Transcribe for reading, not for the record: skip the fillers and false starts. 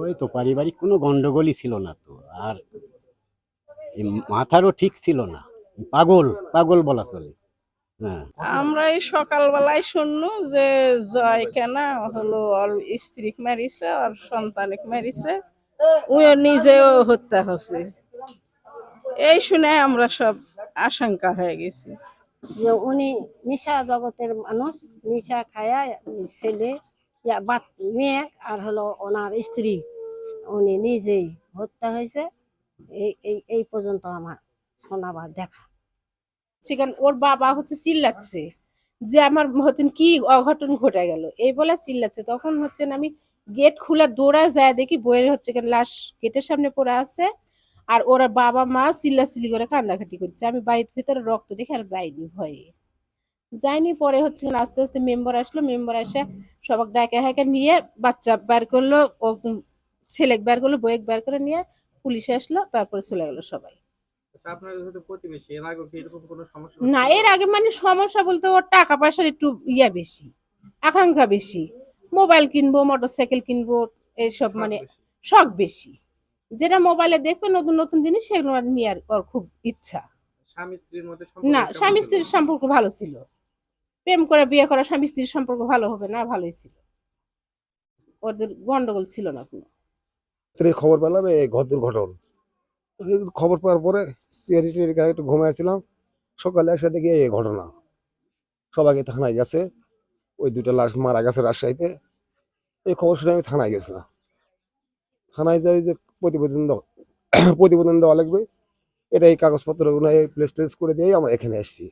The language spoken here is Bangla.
ওই তো পারিবারিক কোনো গন্ডগোলই ছিল না তো। আর এই মাথারও ঠিক ছিল না, পাগল পাগল বলা চলে। হ্যাঁ, আমরা এই সকালবেলায় শুনলু যে জয় কেনা হলো ওর স্ত্রী মারিছে, ওর সন্তানিক মারিছে, উইও নিজেও হত্যা হচ্ছে। এই শুনে আমরা সব আশঙ্কা হয়ে গেছি। যে উনি নিশা জগতের মানুষ, নিশা খায়া ছেলে মেয়ে আর হলো ওনার স্ত্রী উনি নিজেই হত্যা হয়েছে। এই এই এই পর্যন্ত আমার শোনা বা দেখা। সেখানে ওর বাবা হচ্ছে চিল্লাচ্ছে যে আমার হচ্ছে কি অঘটন ঘটে গেল, এই বলে চিল্লাচ্ছে। তখন হচ্ছে আমি গেট খোলা দৌড়ায় যায় দেখি বইয়ের হচ্ছে লাশ গেটের সামনে পড়ে আছে, আর ওরা বাবা মা চিল্লাচিল্লি করে কান্দাকাটি করছে। আমি বাড়ির ভিতরে রক্ত দেখে আর যাইনি, ভয়ে যাইনি। পরে হচ্ছে আস্তে আস্তে মেম্বার আসলো, মেম্বার এসে সবাক ডাকে হাঁকে নিয়ে বাচ্চা বের করলো, ও ছেলে বের করলো, বইয়ের বের করে নিয়ে পুলিশ আসলো, তারপরে চলে গেল সবাই। না, এর আগে মানে সমস্যা বলতে ওর টাকা পয়সার একটু বেশি, আকাঙ্ক্ষা বেশি, মোবাইল কিনবো, মোটরসাইকেল কিনবো, এইসব মানে শখ বেশি। যেটা মোবাইলে দেখবে নতুন নতুন জিনিস, সেগুলো নিয়ে ওর খুব ইচ্ছা। না, স্বামী স্ত্রীর সম্পর্ক ভালো ছিল। প্রেম করে বিয়ে করা স্বামী স্ত্রীর সম্পর্ক ভালো হবে না? ভালোই ছিল, ওদের গন্ডগোল ছিল না কোনো। খবর পেলাম এই ঘর দুর্ঘটনা। খবর পাওয়ার পরে সিআরটির গায়ে একটু ঘুমাইছিলাম, সকালে এসে দেখি এই ঘটনা। সবাইকে থানায় গেছে, ওই দুটো লাশ মারা গেছে রাজশাহীতে। এই খবর শুনে আমি থানায় গেছিলাম। থানায় যাই যে প্রতিবেদন দেওয়া লাগবে, এটা এই কাগজপত্র প্লেস টেস করে দিয়ে আমরা এখানে এসেছি।